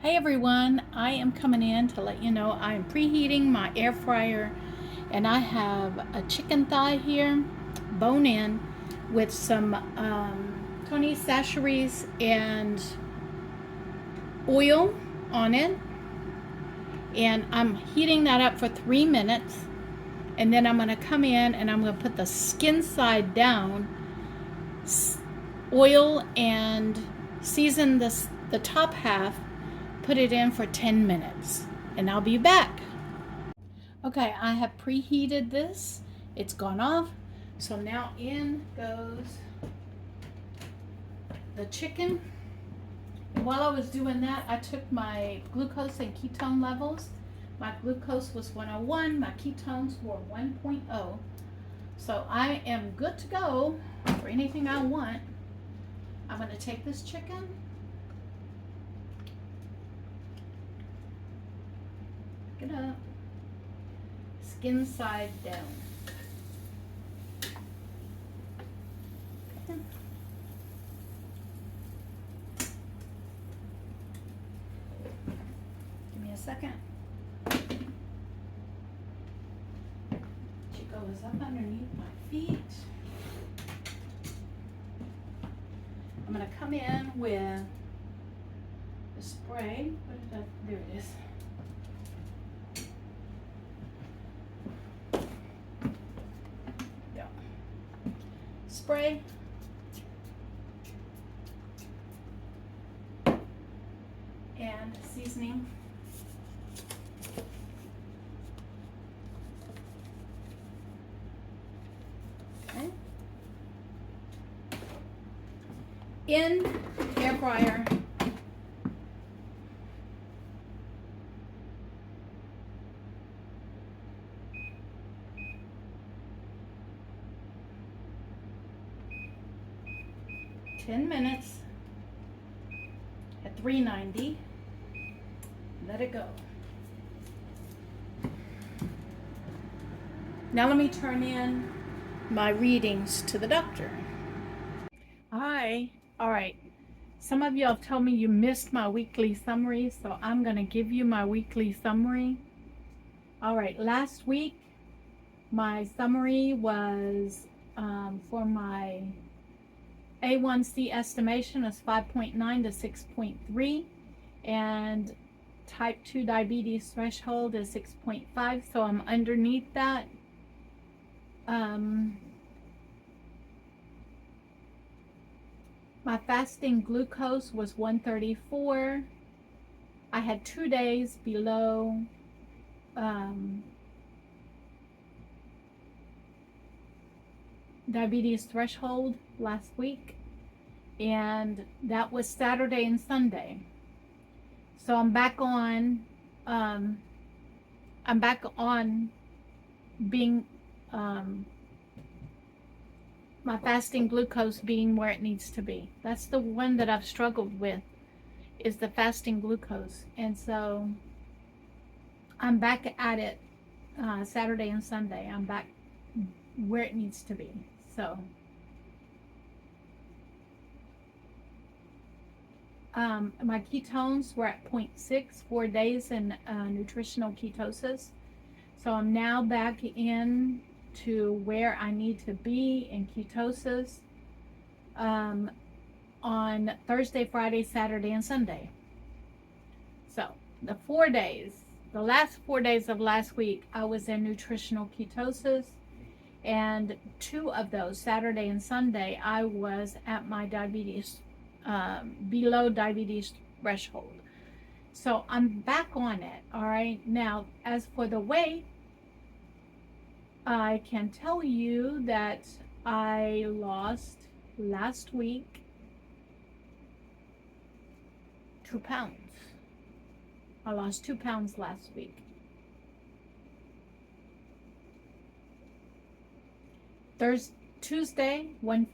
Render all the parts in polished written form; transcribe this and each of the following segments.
Hey everyone, I am coming in to let you know I'm preheating my air fryer and I have a chicken thigh here, bone in, with some Tony Chachere's and oil on it. And I'm heating that up for 3 minutes. And then I'm going to come in and I'm going to put the skin side down, oil and season the top half, put it in for 10 minutes, and I'll be back. Okay, I have preheated this. It's gone off. So now in goes the chicken. And while I was doing that, I took my glucose and ketone levels. My glucose was 101, my ketones were 1.0. So I am good to go for anything I want. I'm going to take this chicken. Pick it up. Skin side down. Okay. Give me a second. Chico is up underneath my feet. I'm going to come in with the spray. There it is. Spray. And seasoning. Okay. In air fryer. "10 minutes at 390. Let it go. Now let me turn in my readings to the doctor. Hi. All right. Some of you have told me you missed my weekly summary, so I'm going to give you my weekly summary. All right. Last week, my summary was for my A1C estimation is 5.9 to 6.3, and type 2 diabetes threshold is 6.5, so I'm underneath that. My fasting glucose was 134. I had 2 days below diabetes threshold last week, and that was Saturday and Sunday. So I'm back on being my fasting glucose being where it needs to be. That's the one that I've struggled with, is the fasting glucose. And so I'm back at it Saturday and Sunday. I'm back where it needs to be. So my ketones were at 0.6, 4 days in nutritional ketosis. So I'm now back in to where I need to be in ketosis on Thursday, Friday, Saturday, and Sunday. So the last 4 days of last week, I was in nutritional ketosis, and 2 of those, Saturday and Sunday, I was at my diabetes, below diabetes threshold. So I'm back on it. All right. Now, as for the weight, I can tell you that I lost last week 2 pounds. I lost 2 pounds last week. Tuesday, I'm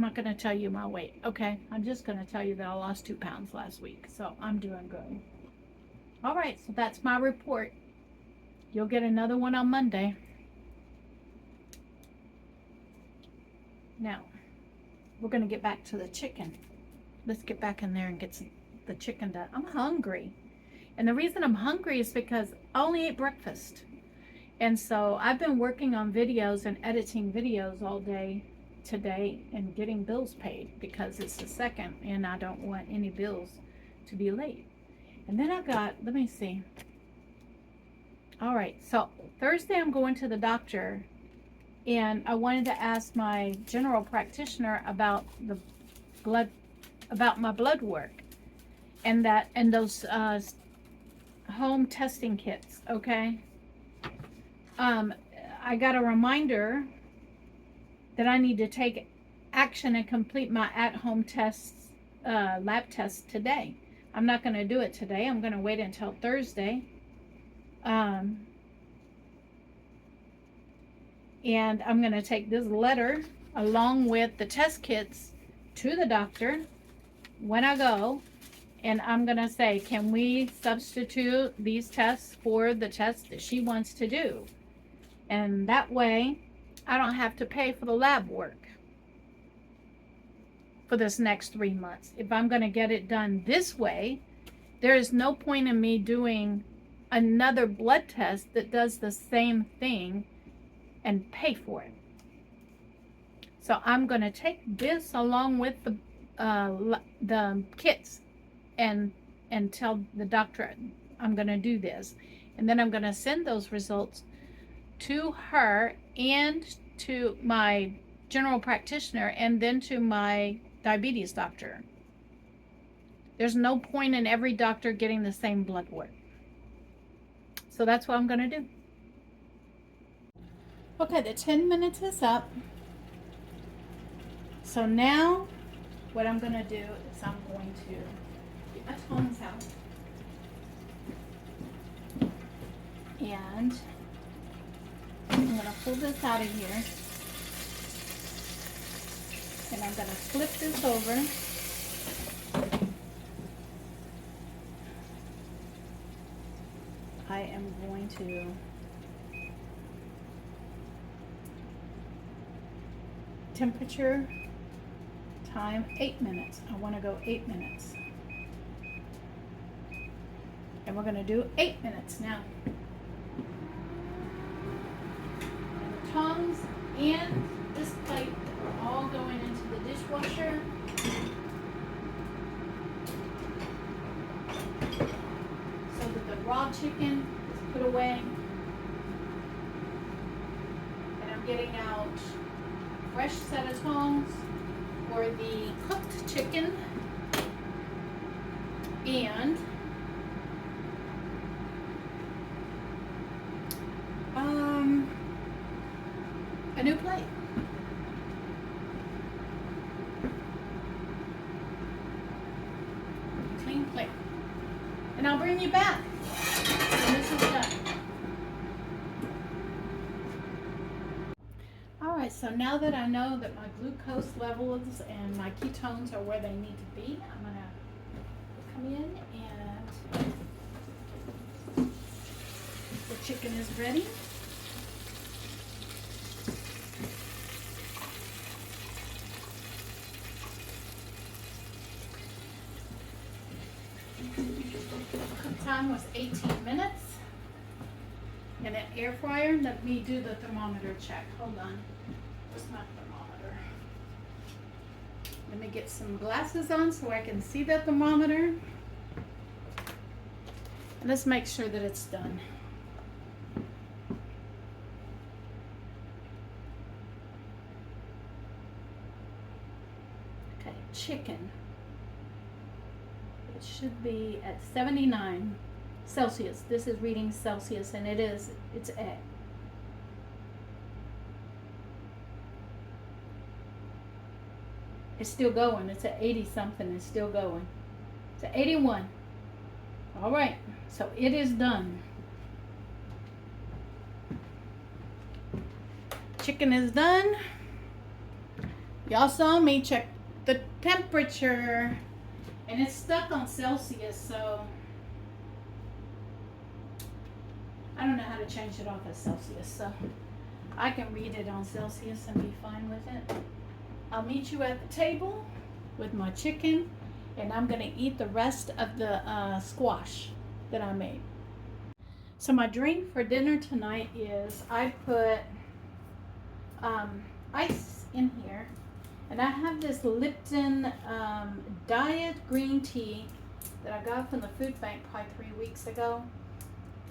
not going to tell you my weight. Okay. I'm just going to tell you that I lost 2 pounds last week. So I'm doing good. All right. So that's my report. You'll get another one on Monday. Now, we're going to get back to the chicken. let's get back in there and get the chicken done. I'm hungry. And the reason I'm hungry is because I only ate breakfast. And so I've been working on videos and editing videos all day today and getting bills paid because it's the second and I don't want any bills to be late. And then I got, let me see. All right, so Thursday I'm going to the doctor and I wanted to ask my general practitioner about my blood work and those home testing kits, okay? I got a reminder that I need to take action and complete my at-home tests, lab tests today. I'm not going to do it today. I'm going to wait until Thursday. And I'm going to take this letter along with the test kits to the doctor when I go. And I'm going to say, can we substitute these tests for the tests that she wants to do? And that way, I don't have to pay for the lab work for this next 3 months. If I'm going to get it done this way, there is no point in me doing another blood test that does the same thing and pay for it. So I'm going to take this along with the kits and tell the doctor I'm going to do this. And then I'm going to send those results to her and to my general practitioner and then to my diabetes doctor. There's no point in every doctor getting the same blood work. So that's what I'm going to do. Okay, the 10 minutes is up. So now what I'm going to do is I'm going to get my tongs out. And I'm going to pull this out of here. And I'm going to flip this over. I am going to temperature, time, 8 minutes. I want to go 8 minutes. And we're going to do 8 minutes now. And the tongs and this plate are all going into the dishwasher. So that the raw chicken is put away. And I'm getting out fresh set of tongs for the cooked chicken and a new plate. Clean plate. And I'll bring you back when this is done. Alright, so now that I know that my glucose levels and my ketones are where they need to be, I'm going to come in and the chicken is ready. Cook time was 18 minutes. And an air fryer, let me do the thermometer check. Hold on. Where's my thermometer? Let me get some glasses on so I can see the thermometer. And let's make sure that it's done. Okay, chicken. It should be at 79 Celsius. This is reading Celsius and it's egg. It's still going. It's at 80 something. It's still going. It's at 81. All right. So it is done. Chicken is done. Y'all saw me check the temperature and it's stuck on Celsius, so I don't know how to change it off as Celsius, so I can read it on Celsius and be fine with it. I'll meet you at the table with my chicken And I'm gonna eat the rest of the squash that I made. So my drink for dinner tonight is I put ice in here, and I have this Lipton diet green tea that I got from the food bank probably 3 weeks ago,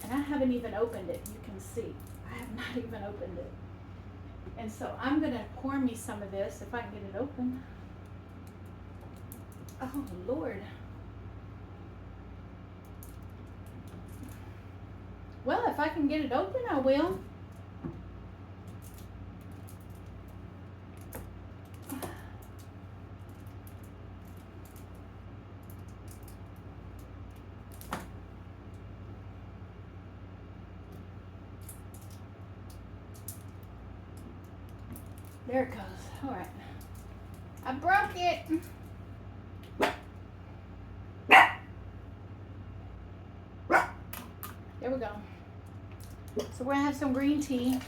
and I haven't even opened it. You can see I have not even opened it, and so I'm gonna pour me some of this if I can get it open. Oh Lord. Well, if I can get it open, I will. There it goes. All right. I broke it. There we go. So we're gonna have some green tea.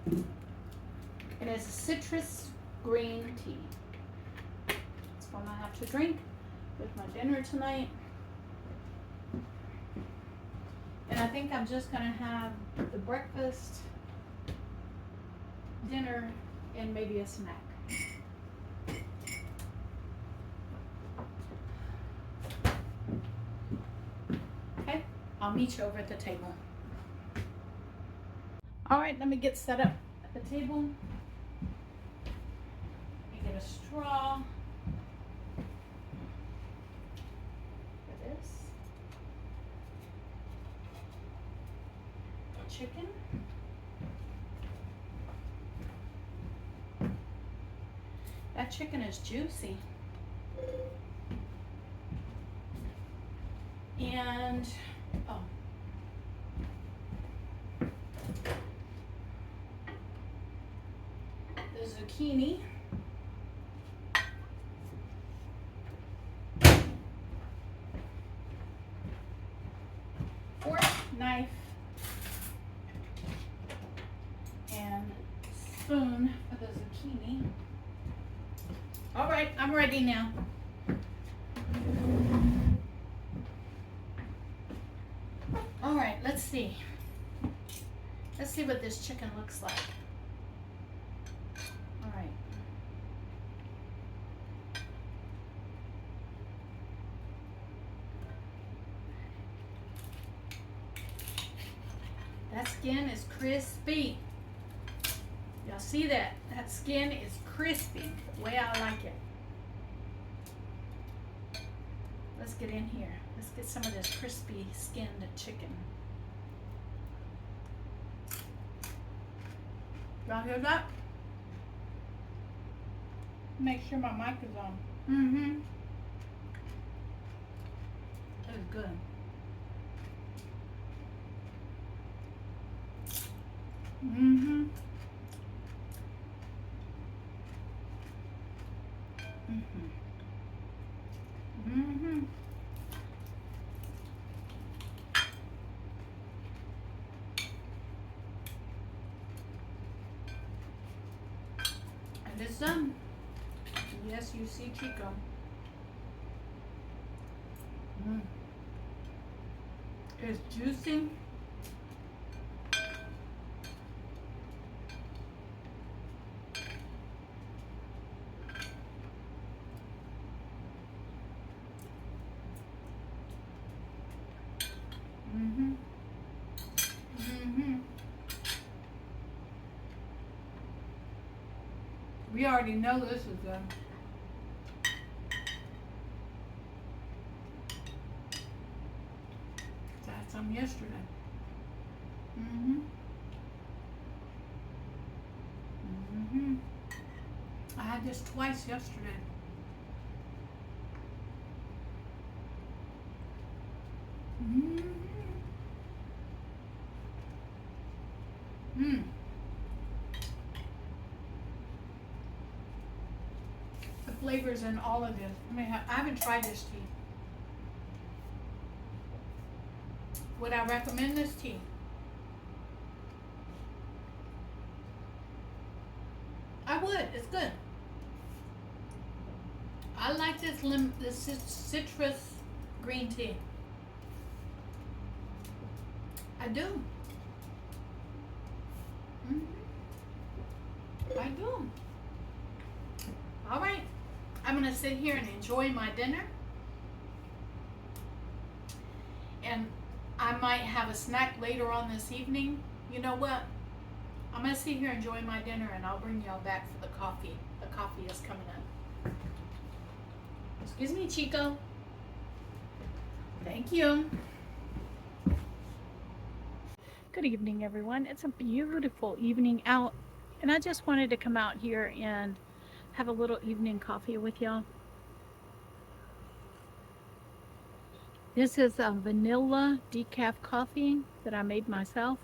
And it's citrus green tea. That's what I have to drink with my dinner tonight. And I think I'm just gonna have the breakfast, dinner, and maybe a snack. Okay, I'll meet you over at the table. All right, let me get set up at the table. Let me get a straw for this. Chicken. That chicken is juicy. And, oh. The zucchini. Fork, knife, and spoon for the zucchini. All right, I'm ready now. All right, let's see. Let's see what this chicken looks like. All right. That skin is crispy. Y'all see that? That skin is crispy, the way I like it. Let's get in here. Let's get some of this crispy skinned chicken. Y'all hear that? Make sure my mic is on. Mm-hmm. That is good. Mm-hmm. Mm-hmm. Mm-hmm. And it's done. Yes, you see Chico. It's juicy. Mm-hmm. Mm-hmm. We already know this is good. I had some yesterday. Mm-hmm. Mm-hmm. I had this twice yesterday. Mm-hmm. Mm. The flavors in all of this. I haven't tried this tea. Would I recommend this tea? I would. It's good. I like this citrus green tea. I do. Mm-hmm. I do. All right. I'm going to sit here and enjoy my dinner. And I might have a snack later on this evening. You know what? I'm going to sit here and enjoy my dinner, and I'll bring y'all back for the coffee. The coffee is coming up. Excuse me, Chico. Thank you. Good evening, everyone. It's a beautiful evening out, and I just wanted to come out here and have a little evening coffee with y'all. This is a vanilla decaf coffee that I made myself.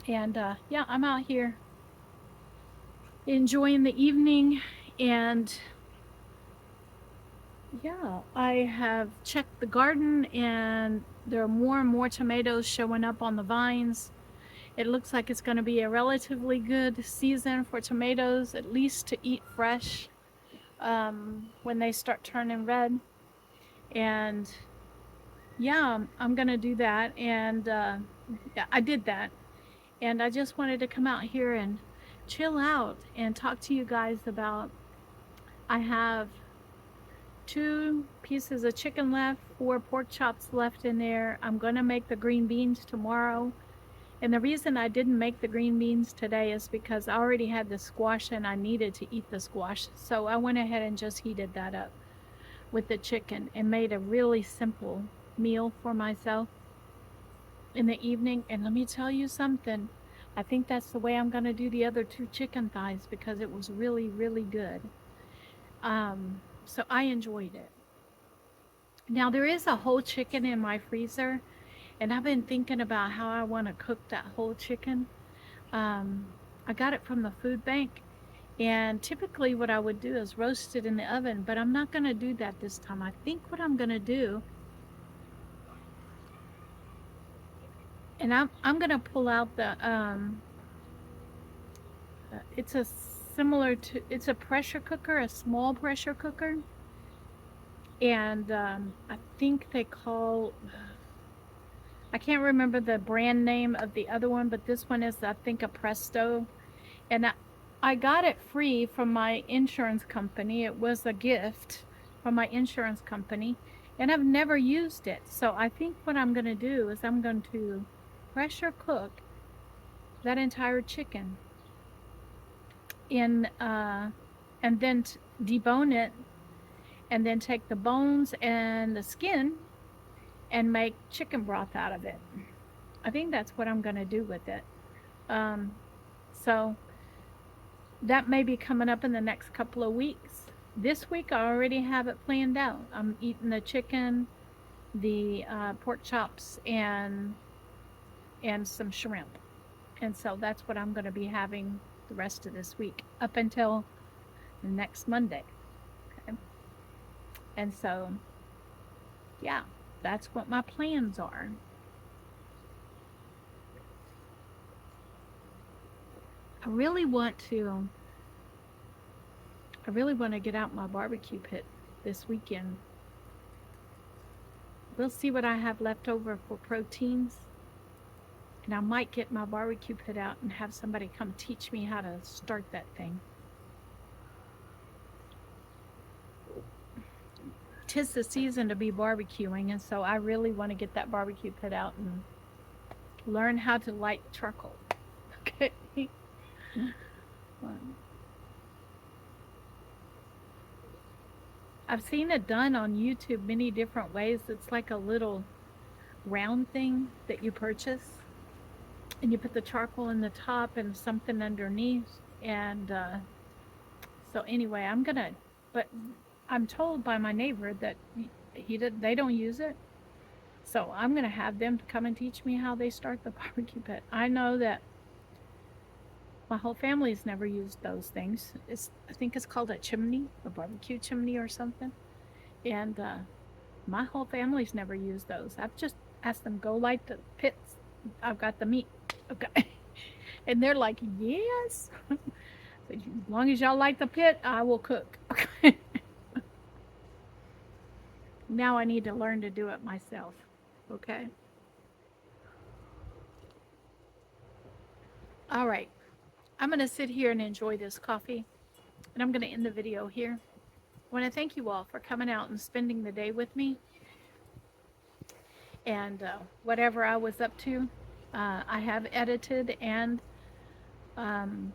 And yeah, I'm out here enjoying the evening. And yeah, I have checked the garden, and there are more and more tomatoes showing up on the vines. It looks like it's going to be a relatively good season for tomatoes, at least to eat fresh when they start turning red. And yeah, I'm going to do that. And yeah, I did that. And I just wanted to come out here and chill out and talk to you guys about, I have 2 pieces of chicken left, 4 pork chops left in there. I'm going to make the green beans tomorrow. And the reason I didn't make the green beans today is because I already had the squash and I needed to eat the squash. So I went ahead and just heated that up with the chicken and made a really simple meal for myself in the evening. And let me tell you something. I think that's the way I'm going to do the other 2 chicken thighs, because it was really, really good. So I enjoyed it. Now there is a whole chicken in my freezer, and I've been thinking about how I want to cook that whole chicken. I got it from the food bank, and typically what I would do is roast it in the oven, but I'm not going to do that this time. I think what I'm going to do, and I'm going to pull out the, it's a it's a pressure cooker, a small pressure cooker. And I think they call, I can't remember the brand name of the other one, but this one is, I think, a Presto. And I got it free from my insurance company. It was a gift from my insurance company, and I've never used it. So I think what I'm going to do is I'm going to pressure cook that entire chicken in, and then debone it, and then take the bones and the skin and make chicken broth out of it. I think that's what I'm going to do with it. So that may be coming up in the next couple of weeks. This week I already have it planned out. I'm eating the chicken, the pork chops, and some shrimp. And so that's what I'm going to be having the rest of this week up until next Monday. Okay. And so, yeah, that's what my plans are. I really want to get out my barbecue pit this weekend. We'll see what I have left over for proteins. And I might get my barbecue pit out and have somebody come teach me how to start that thing. 'Tis the season to be barbecuing, and so I really want to get that barbecue pit out and learn how to light charcoal. Okay. I've seen it done on YouTube many different ways. It's like a little round thing that you purchase, and you put the charcoal in the top and something underneath. And so anyway, but I'm told by my neighbor that they don't use it. So I'm gonna have them come and teach me how they start the barbecue pit. I know that my whole family's never used those things. I think it's called a chimney, a barbecue chimney or something. And my whole family's never used those. I've just asked them, go light the pits. I've got the meat. Okay. And they're like, yes. So as long as y'all like the pit, I will cook. Okay. Now I need to learn to do it myself. Okay. All right. I'm going to sit here and enjoy this coffee, and I'm going to end the video here. I want to thank you all for coming out and spending the day with me. And whatever I was up to, I have edited and um,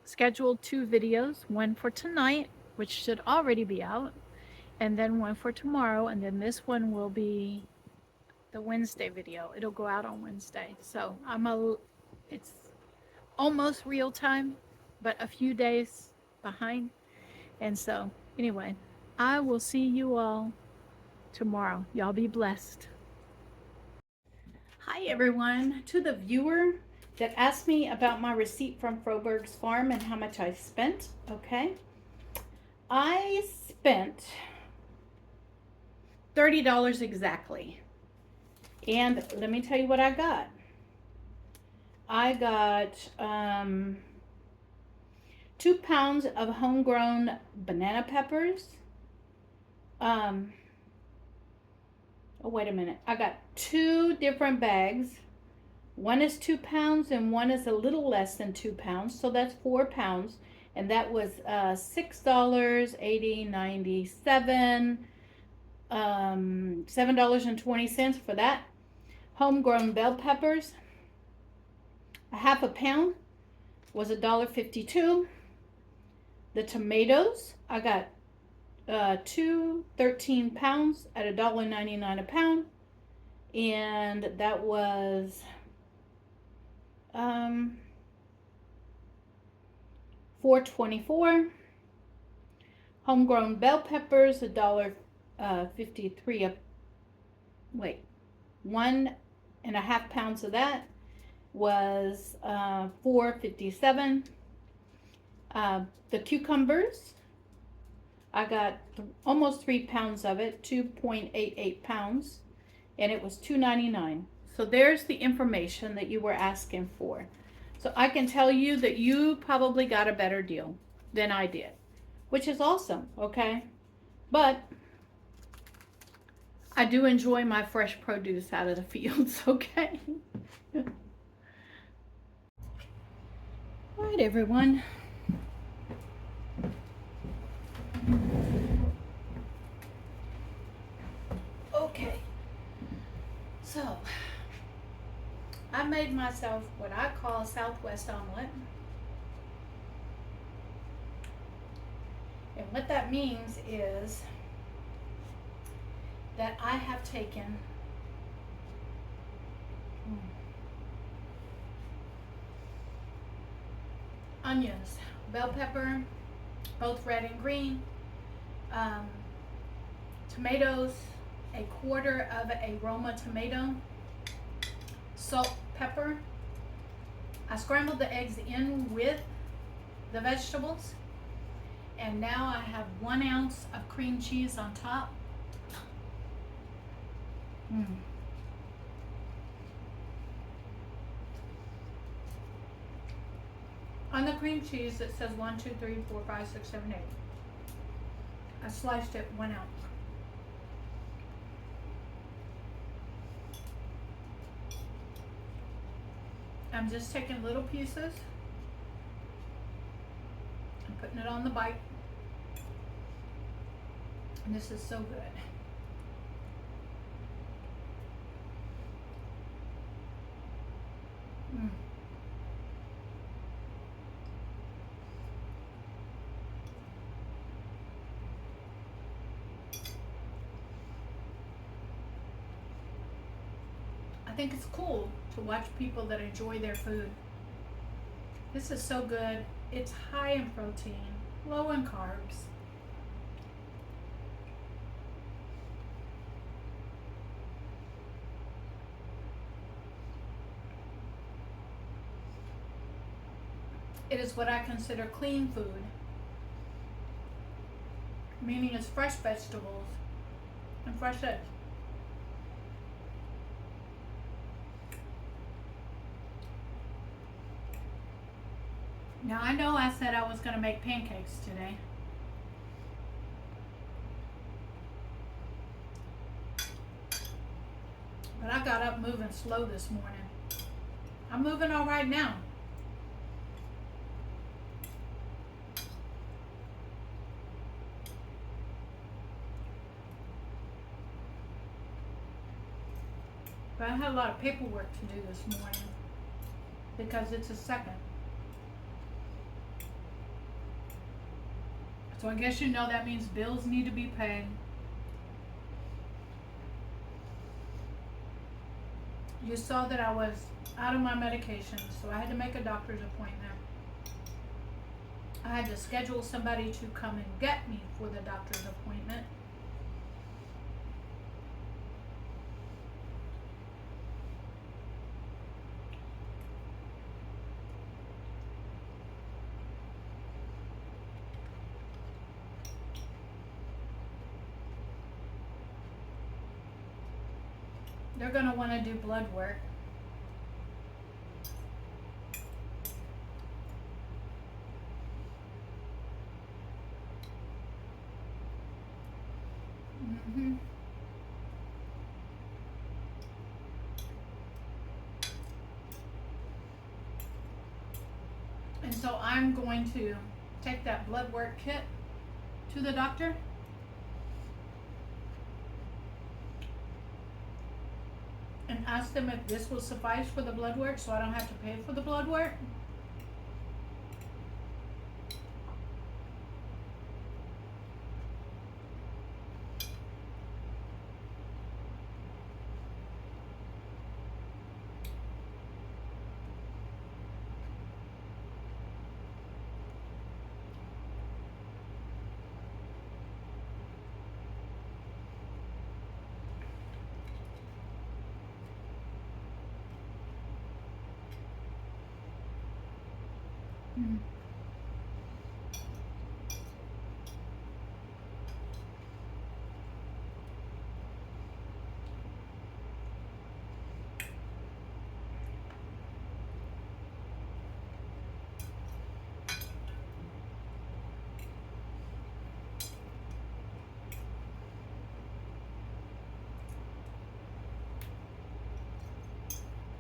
scheduled 2 videos, one for tonight, which should already be out, and then one for tomorrow, and then this one will be the Wednesday video. It'll go out on Wednesday. So it's almost real time, but a few days behind. And so anyway, I will see you all tomorrow. Y'all be blessed. Hi everyone. To the viewer that asked me about my receipt from Froberg's Farm and how much I spent, okay? I spent $30 exactly. And let me tell you what I got. I got 2 pounds of homegrown banana peppers. Oh, wait a minute. I got 2 different bags. One is 2 pounds and one is a little less than 2 pounds. So that's 4 pounds. And that was $6.80, $7.20 for that. Homegrown bell peppers, a half a pound was $1.52. The tomatoes, I got 13 pounds at $1.99 a pound, and that was $4.24. Homegrown bell peppers, $1.53 a 1.5 pounds of that was $4.57. The cucumbers, I got almost 3 pounds of it, 2.88 pounds, and it was $2.99. So there's the information that you were asking for. So I can tell you that you probably got a better deal than I did, which is awesome, okay? But I do enjoy my fresh produce out of the fields, okay? All right, everyone. Okay, so I made myself what I call a Southwest omelet. And what that means is that I have taken onions, bell pepper, both red and green, tomatoes, a quarter of a Roma tomato, salt, pepper. I scrambled the eggs in with the vegetables, and now I have 1 ounce of cream cheese on top. On the cream cheese it says 1, 2, 3, 4, 5, 6, 7, 8. I sliced it 1 ounce. I'm just taking little pieces and putting it on the bite. And this is so good. I think it's cool to watch people that enjoy their food. This is so good. It's high in protein, low in carbs. It is what I consider clean food, meaning it's fresh vegetables and fresh eggs. Now I know I said I was going to make pancakes today. But I got up moving slow this morning. I'm moving all right now. But I had a lot of paperwork to do this morning because it's a second. So I guess you know that means bills need to be paid. You saw that I was out of my medication, so I had to make a doctor's appointment. I had to schedule somebody to come and get me for the doctor's appointment. They're going to want to do blood work. And so I'm going to take that blood work kit to the doctor. And ask them if this will suffice for the blood work so I don't have to pay for the blood work.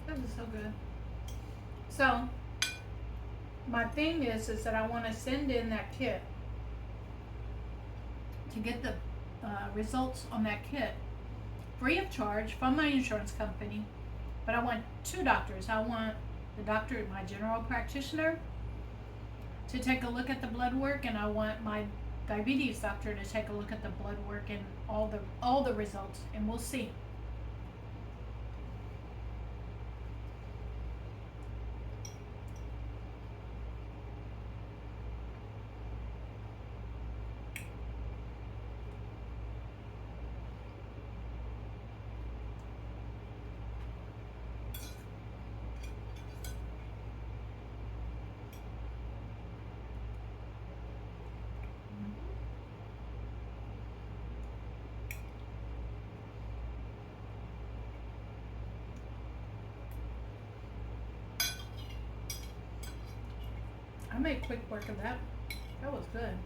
This is so good. So my thing is that I want to send in that kit to get the results on that kit free of charge from my insurance company. But I want two doctors. I want the doctor, my general practitioner, to take a look at the blood work, and I want my diabetes doctor to take a look at the blood work and all the results, and we'll see. I made quick work of that. That was good.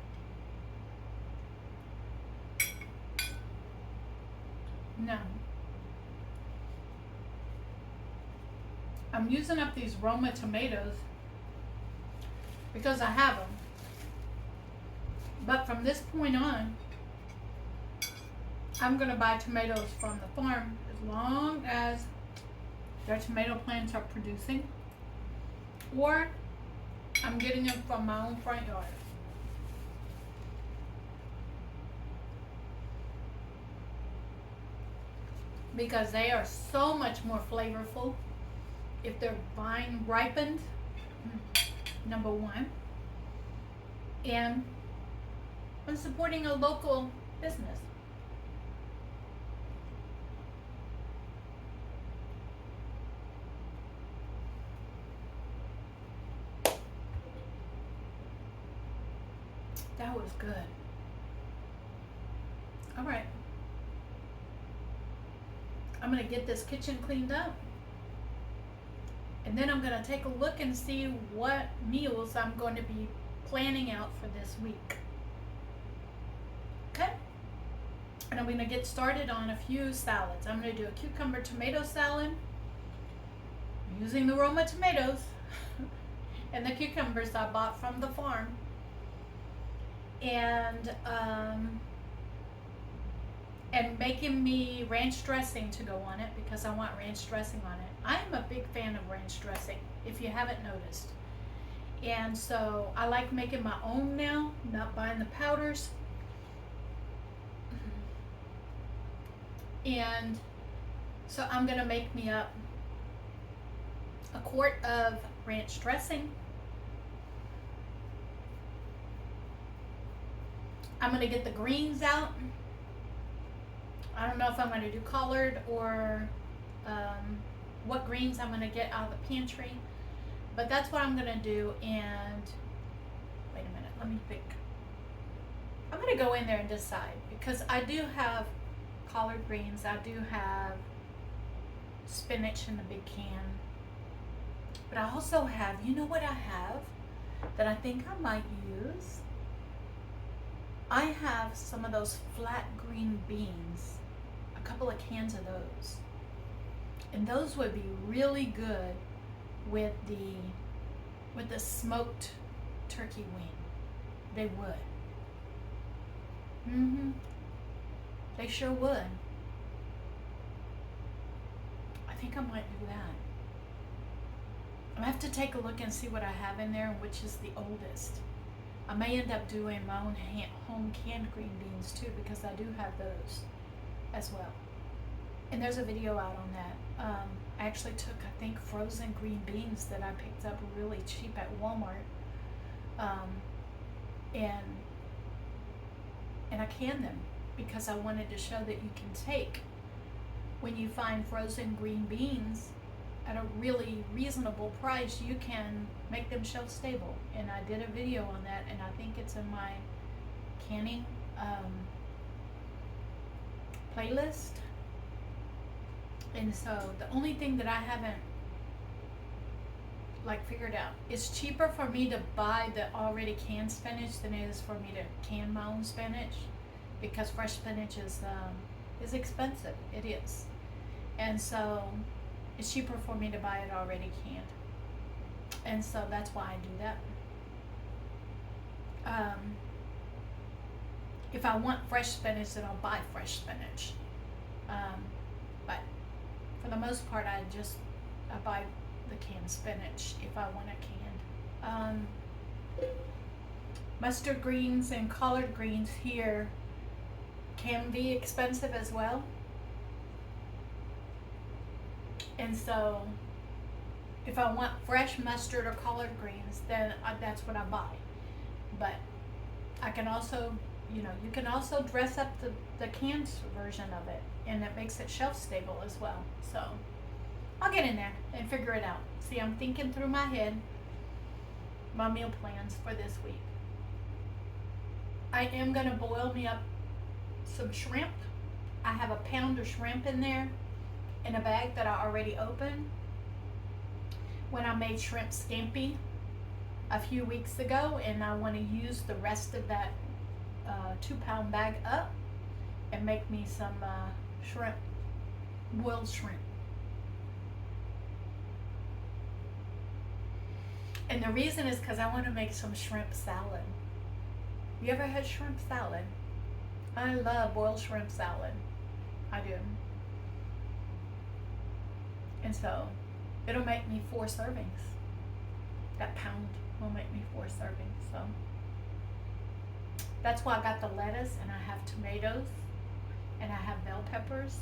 Now, I'm using up these Roma tomatoes because I have them. But from this point on, I'm going to buy tomatoes from the farm as long as their tomato plants are producing, or I'm getting them from my own front yard. Because they are so much more flavorful if they're vine ripened, number one. And I'm supporting a local business. That was good. All right. I'm going to get this kitchen cleaned up. And then I'm going to take a look and see what meals I'm going to be planning out for this week. Okay? And I'm going to get started on a few salads. I'm going to do a cucumber tomato salad using the Roma tomatoes and the cucumbers I bought from the farm. And making me ranch dressing to go on it because I want ranch dressing on it. I am a big fan of ranch dressing, if you haven't noticed. And so I like making my own now, not buying the powders. And so I'm gonna make me up a quart of ranch dressing. I'm gonna get the greens out. I don't know if I'm gonna do collard or what greens I'm gonna get out of the pantry, but that's what I'm gonna do. And wait a minute, let me think. I'm gonna go in there and decide because I do have collard greens. I do have spinach in the big can, but I also have, you know what I have that I think I might use? I have some of those flat green beans, a couple of cans of those, and those would be really good with the smoked turkey wing. They would. They sure would. I think I might do that. I have to take a look and see what I have in there, which is the oldest. I may end up doing my own home canned green beans too, because I do have those as well. And there's a video out on that. I actually took, I think, frozen green beans that I picked up really cheap at Walmart, and I canned them because I wanted to show that you can take, when you find frozen green beans at a really reasonable price, you can make them shelf stable. And I did a video on that, and I think it's in my canning playlist. And so the only thing that I haven't figured out, it's cheaper for me to buy the already canned spinach than it is for me to can my own spinach, because fresh spinach is expensive. It is. And so it's cheaper for me to buy it already canned. And so that's why I do that. If I want fresh spinach, then I'll buy fresh spinach. But for the most part, I buy the canned spinach if I want it canned. Mustard greens and collard greens here can be expensive as well. And so if I want fresh mustard or collard greens, then that's what I buy. But I can also, you can also dress up the canned version of it, and it makes it shelf stable as well. So I'll get in there and figure it out. See, I'm thinking through my head my meal plans for this week. I am gonna boil me up some shrimp. I have a pound of shrimp in there in a bag that I already opened when I made shrimp scampi a few weeks ago, and I want to use the rest of that 2-pound bag up and make me some shrimp, boiled shrimp. And the reason is because I want to make some shrimp salad. You ever had shrimp salad? I love boiled shrimp salad. I do. And so it'll make me 4 servings. That pound will make me 4 servings. So that's why I got the lettuce, and I have tomatoes, and I have bell peppers,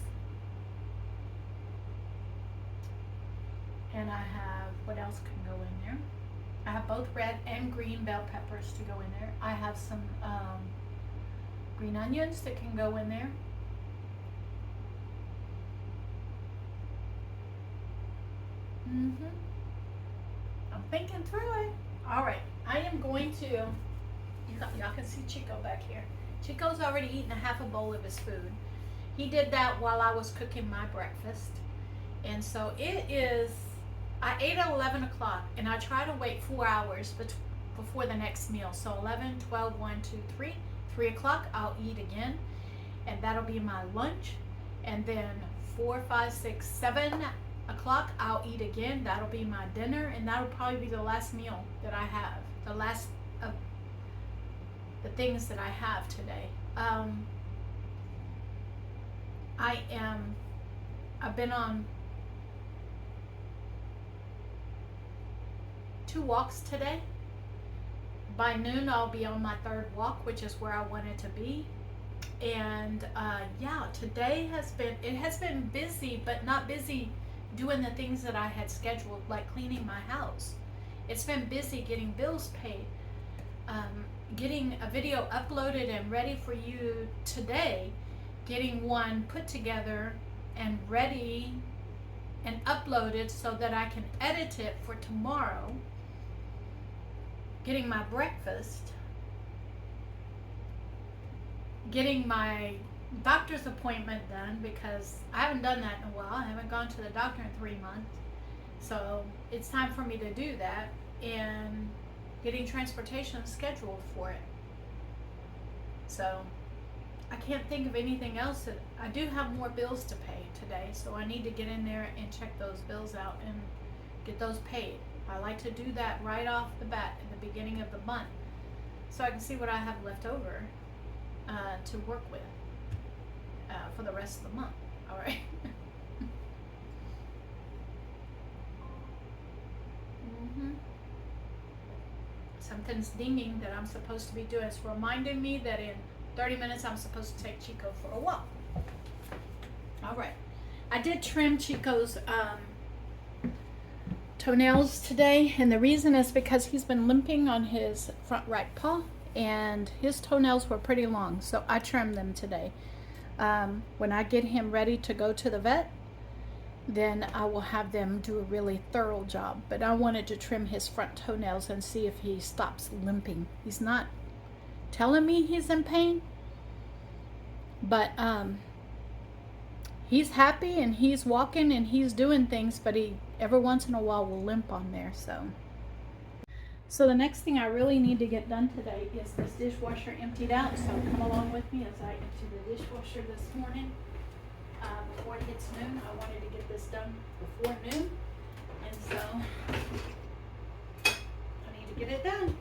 and I have, what else can go in there? I have both red and green bell peppers to go in there. I have some green onions that can go in there. I'm thinking through it. All right, I am going to, y'all can see Chico back here. Chico's already eaten a half a bowl of his food. He did that while I was cooking my breakfast. And so it is, I ate at 11 o'clock, and I try to wait 4 hours before the next meal. So 11, 12, 1, 2, 3. 3 o'clock, I'll eat again. and that'll be my lunch. And then 4, 5, 6, 7 o'clock I'll eat again. That'll be my dinner, and that'll probably be the last meal that I have, the last of the things that I have today. I've been on 2 walks today. By noon I'll be on my 3rd walk, which is where I wanted to be. And yeah, today has been busy, but not busy doing the things that I had scheduled, like cleaning my house. It's been busy getting bills paid, getting a video uploaded and ready for you today, getting one put together and ready and uploaded so that I can edit it for tomorrow, getting my breakfast, getting my doctor's appointment done, because I haven't done that in a while. I haven't gone to the doctor in 3 months. So it's time for me to do that, and getting transportation scheduled for it. So I can't think of anything else. That I do have more bills to pay today, so I need to get in there and check those bills out and get those paid. I like to do that right off the bat at the beginning of the month, so I can see what I have left over to work with for the rest of the month. All right. Something's dinging that I'm supposed to be doing. It's reminding me that in 30 minutes I'm supposed to take Chico for a walk. All right. I did trim Chico's toenails today, and the reason is because he's been limping on his front right paw, and his toenails were pretty long, so I trimmed them today. When I get him ready to go to the vet, then I will have them do a really thorough job. But I wanted to trim his front toenails and see if he stops limping. He's not telling me he's in pain, but he's happy and he's walking and he's doing things, but he every once in a while will limp on there. So the next thing I really need to get done today is this dishwasher emptied out. So come along with me as I empty the dishwasher this morning. Before it hits noon, I wanted to get this done before noon, and so I need to get it done.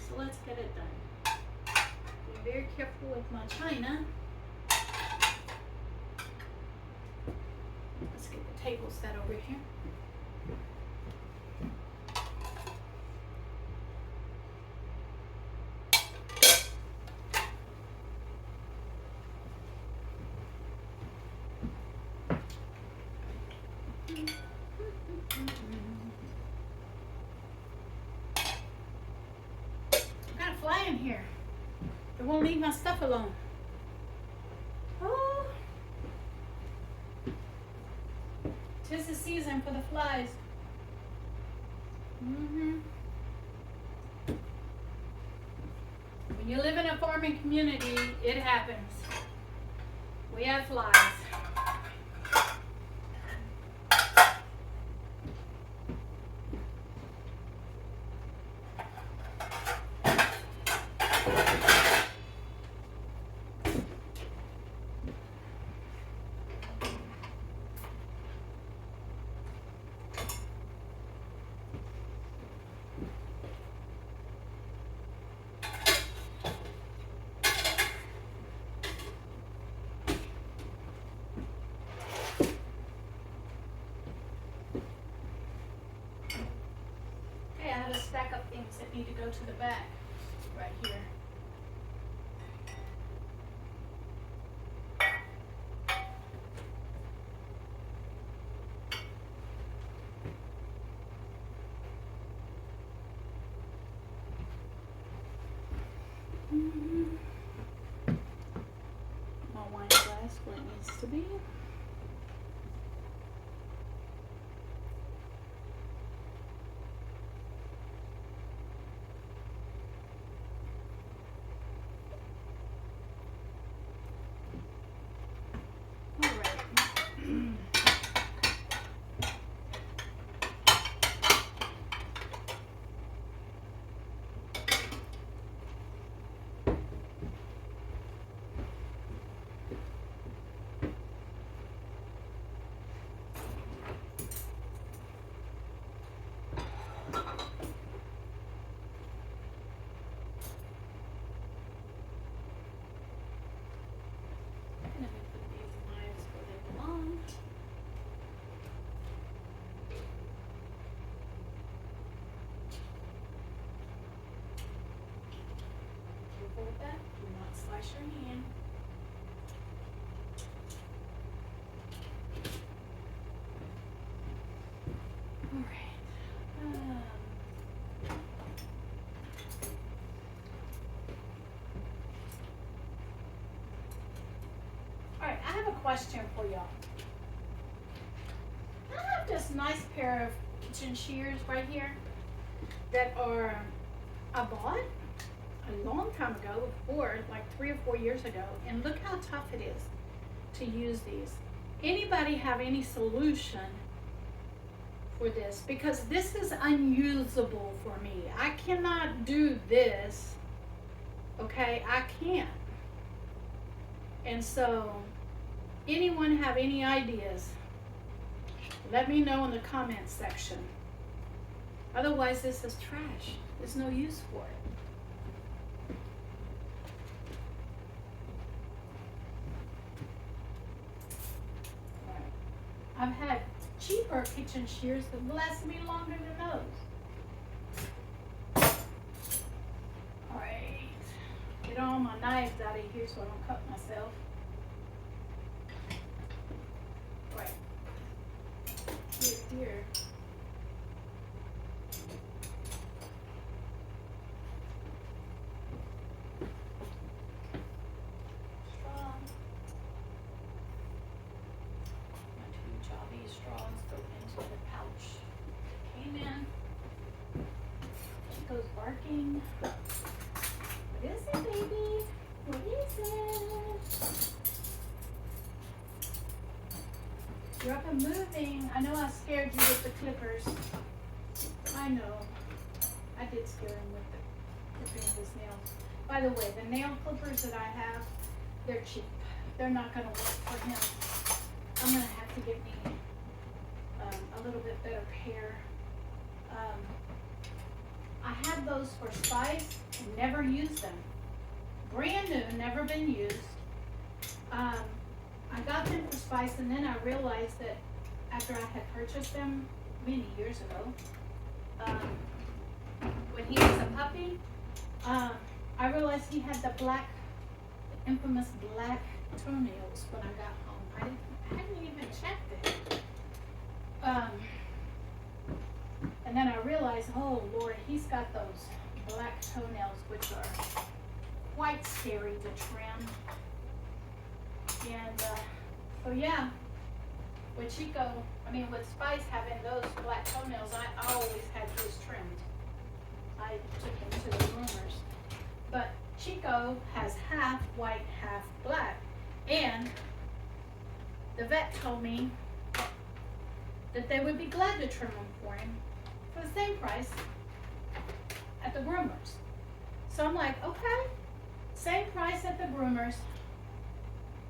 So let's get it done. Be very careful with my china. Let's get the table set over here. Fly in here. It won't leave my stuff alone. Oh, 'tis the season for the flies. When you live in a farming community, it happens. We have flies. I have a stack of things that need to go to the back right here. My wine glass where it needs to be. with that. Do not slice your hand. All right. All right, I have a question for y'all. I have this nice pair of kitchen shears right here that I bought a long time ago, or like 3 or 4 years ago, and look how tough it is to use these. Anybody have any solution for this? Because this is unusable for me. I cannot do this. Okay, I can't. And so, anyone have any ideas? Let me know in the comments section. Otherwise, this is trash. There's no use for it. I've had cheaper kitchen shears that last me longer than those. Alright. Get all my knives out of here so I don't cut myself. Alright. Here. Straws go into the pouch. Came in. Chico's barking. What is it, baby? What is it? You're up and moving. I know I scared you with the clippers. I know. I did scare him with the clipping of his nails. By the way, the nail clippers that I have, they're cheap. They're not going to work for him. I'm going to have to get me a little bit better pair. I had those for Spice and never used them. Brand new, never been used. I got them for Spice, and then I realized that after I had purchased them many years ago, when he was a puppy, I realized he had the infamous black toenails when I got home. I hadn't even checked it. And then I realized, oh Lord, he's got those black toenails, which are quite scary to trim. And so yeah, with Spice having those black toenails, I always had his trimmed. I took him to the groomers. But Chico has half white, half black. And the vet told me that they would be glad to trim them for him for the same price at the groomers. So I'm like, okay, same price at the groomers.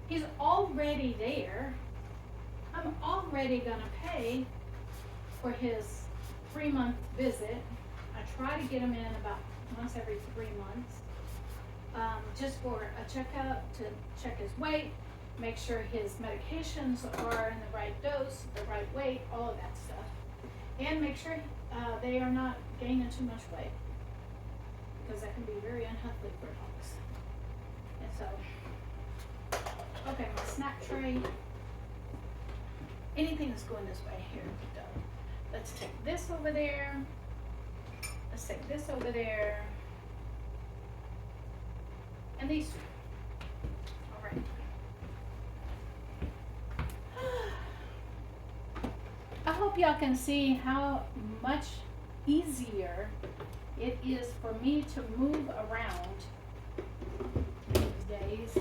He's already there. I'm already gonna pay for his 3-month visit. I try to get him in about once every 3 months, just for a checkup to check his weight, make sure his medications are in the right dose, the right weight, all of that stuff. And make sure they are not gaining too much weight, because that can be very unhealthy for dogs. And so, okay, my snack tray, anything that's going this way here, done. Let's take this over there. Let's take this over there. And these two. All right. I hope y'all can see how much easier it is for me to move around these days.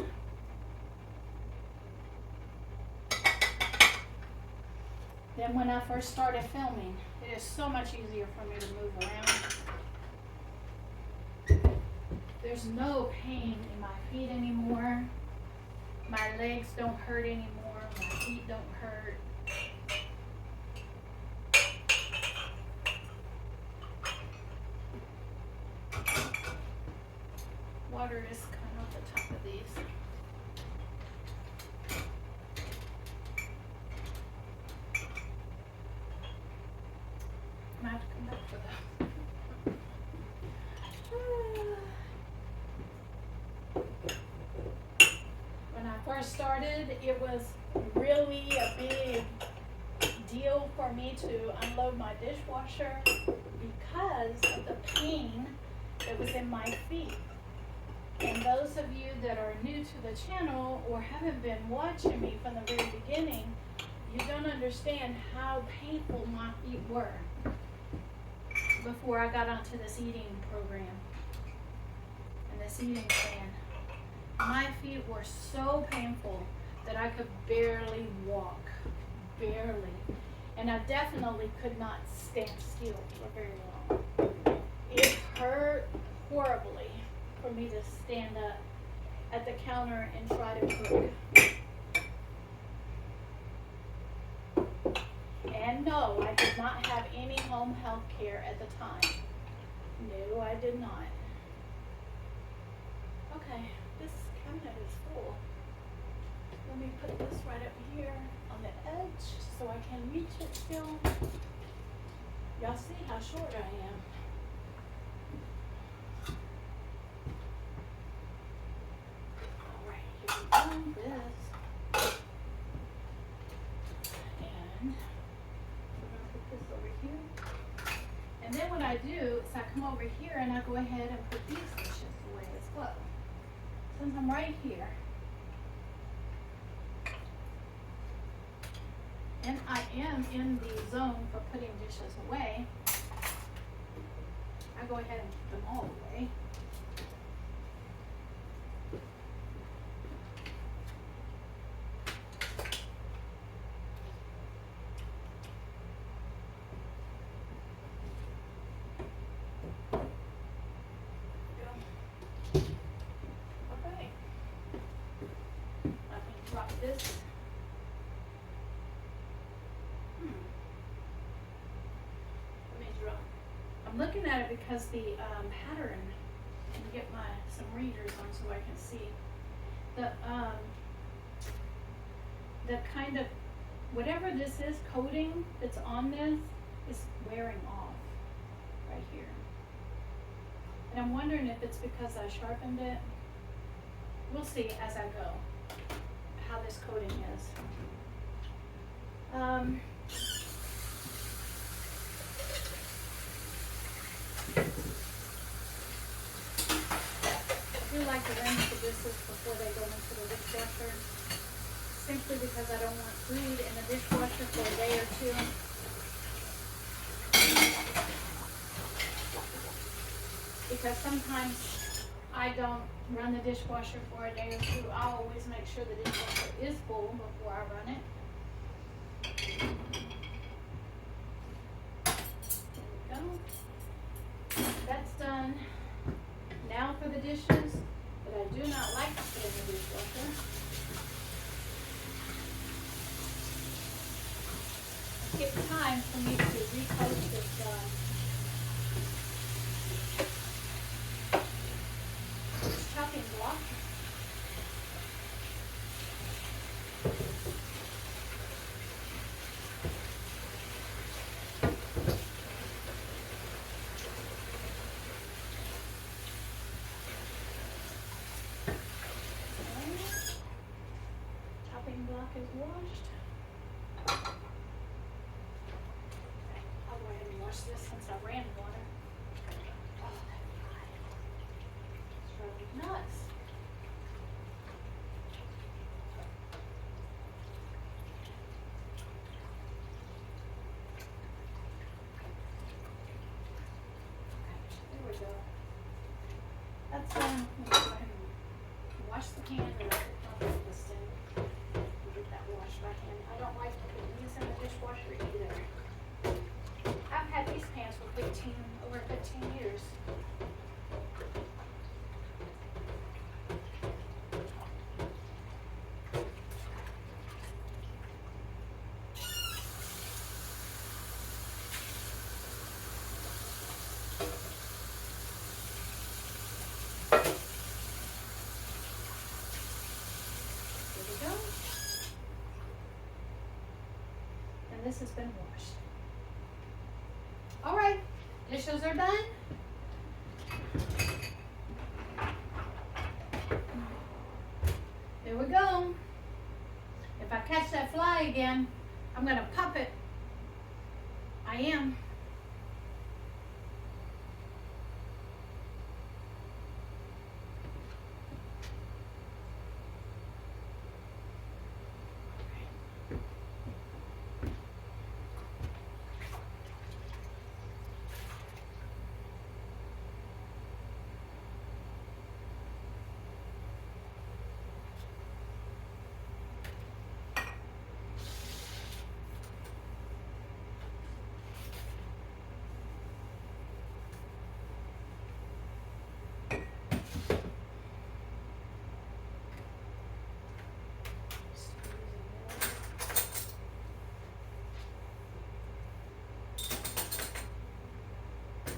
Than when I first started filming. It is so much easier for me to move around. There's no pain in my feet anymore. My legs don't hurt anymore. My feet don't hurt. Water is coming off the top of these. I have to come back for that. started, it was really a big deal for me to unload my dishwasher because of the pain that was in my feet. And those of you that are new to the channel or haven't been watching me from the very beginning, you don't understand how painful my feet were before I got onto this eating program and this eating plan. My feet were so painful that I could barely walk, barely. And I definitely could not stand still for very long. It hurt horribly for me to stand up at the counter and try to cook. And no, I did not have any home health care at the time. No, I did not. Okay, this cabinet is full. Let me put this right up here on the edge so I can reach it still. Y'all see how short I am. Alright, here we go, this. And we're gonna put this over here. And then what I do is I come over here and I go ahead and put these dishes away as well. Since I'm right here. And I am in the zone for putting dishes away. I go ahead and put them all away. Okay. Let me drop this. I'm looking at it because the pattern, and get some readers on so I can see the kind of whatever this is coating that's on this is wearing off right here, and I'm wondering if it's because I sharpened it. We'll see as I go how this coating is. I do like to rinse the dishes before they go into the dishwasher, simply because I don't want food in the dishwasher for a day or two. Because sometimes I don't run the dishwasher for a day or two. I always make sure the dishwasher is full before I run it. There we go. That's done. Now for the dishes that I do not like to put in the dishwasher. It's time for me to recoat this chopping block. Block is washed. I'll go ahead and wash this since I ran water. Oh, that's dry. It's driving me nuts. Okay, there we go. That's done. Let me go ahead and wash the can and I'll put this in. Wash back in. I don't like putting these in the dishwasher either. I've had these pans for over 15 years. There we go. And this has been washed. All right, dishes are done. There we go. I catch that fly again, I'm gonna pop it. I am.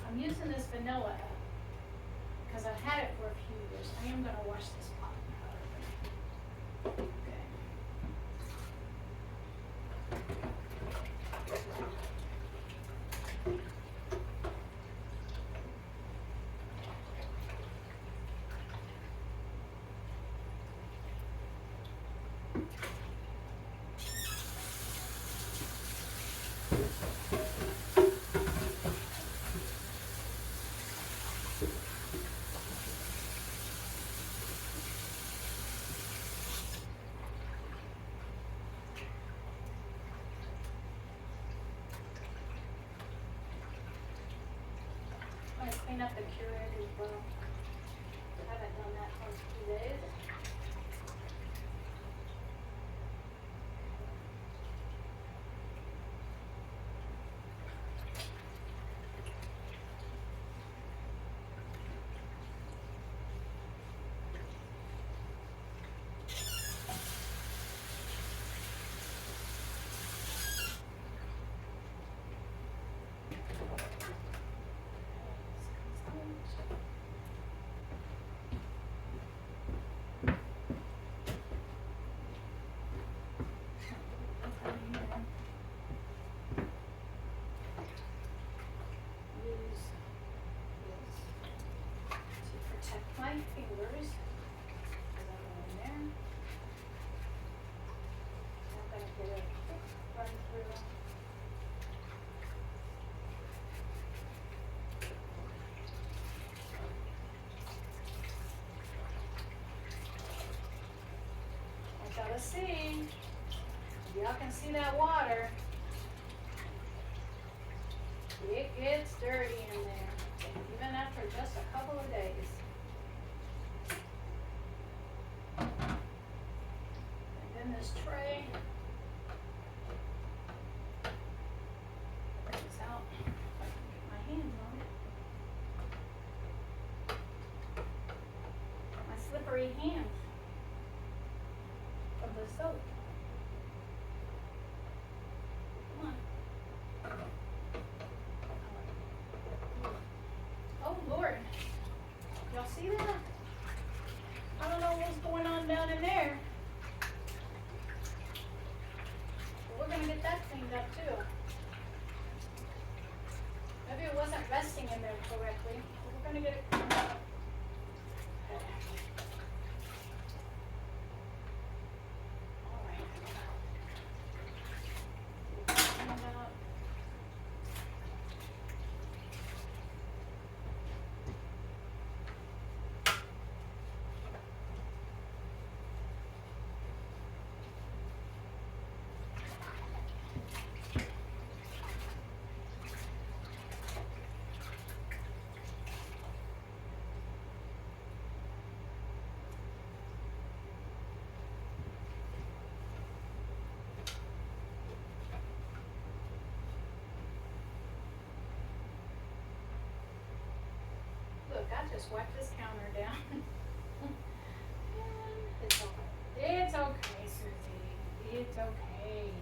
I'm using this vanilla because I've had it for a few years. I am going to wash this pot. Okay. I'm going to clean up the Keurig as well. I haven't done that for a few days. My fingers as I go in there. I'm going to get a quick run through. I gotta see. Y'all can see that water. It gets dirty in there, even after just a couple of days. This tray. Bring this out. If I can get my hands on it. My slippery hands from the soap. Come on. Oh Lord. Y'all see that? I don't know what's going on down in there. We're going to get that cleaned up too. Maybe it wasn't resting in there correctly. But we're going to get it cleaned up. Okay. All right. Clean it up. Look, I just wiped this counter down. It's okay. It's okay, Susie. It's okay.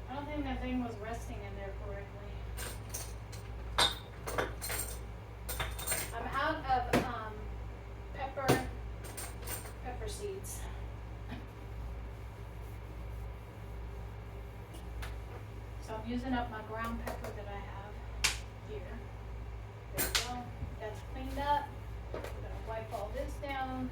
I don't think that thing was resting in there correctly. I'm out of pepper seeds. So I'm using up my ground pepper that I have here. There we go. That's cleaned up. I'm gonna wipe all this down.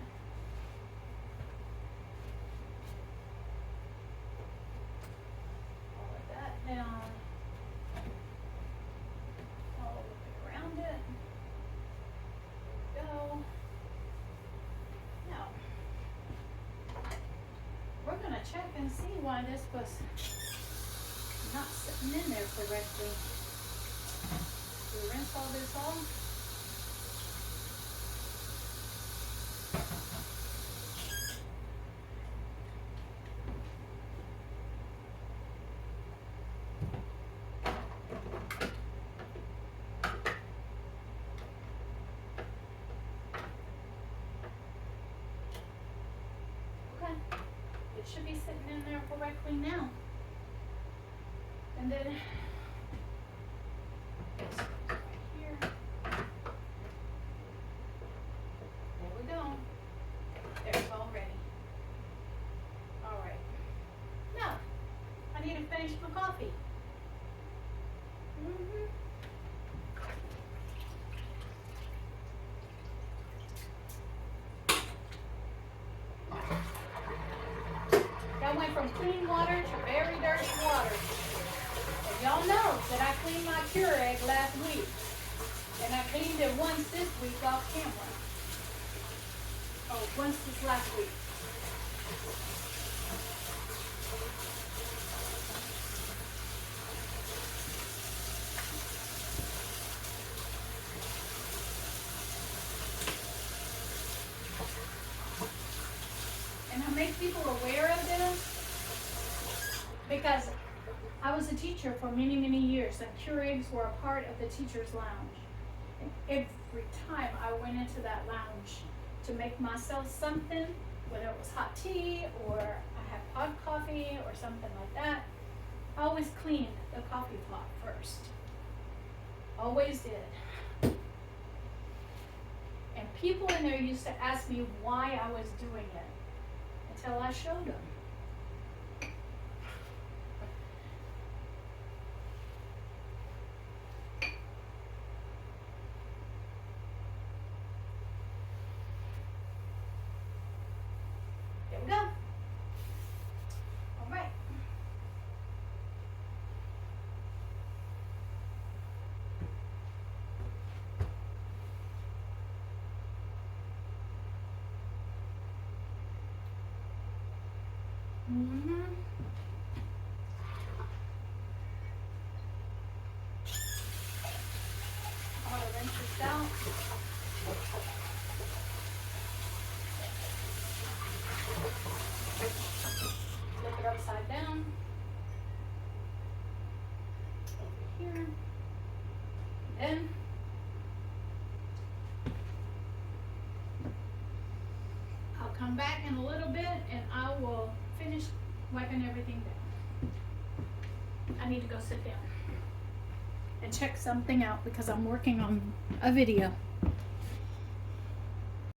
why this was not sitting in there correctly. We rinse all this off. Okay, it should be sitting in there correctly now. And then this goes right here. There we go. There's all ready. All right. Now, I need to finish my coffee. That went from clean water to very dirty water. And y'all know that I cleaned my Keurig last week. And I cleaned it once this week off camera. Oh, once this last week. And I make people aware of this because I was a teacher for many, many years, and Keurigs were a part of the teacher's lounge. And every time I went into that lounge to make myself something, whether it was hot tea or I had hot coffee or something like that, I always cleaned the coffee pot first. Always did. And people in there used to ask me why I was doing it until I showed them. There we go. All right. I'm gonna rinse this out. Flip it upside down. Over here. Then I'll come back in a little bit and I will finish wiping everything down. I need to go sit down and check something out because I'm working on a video.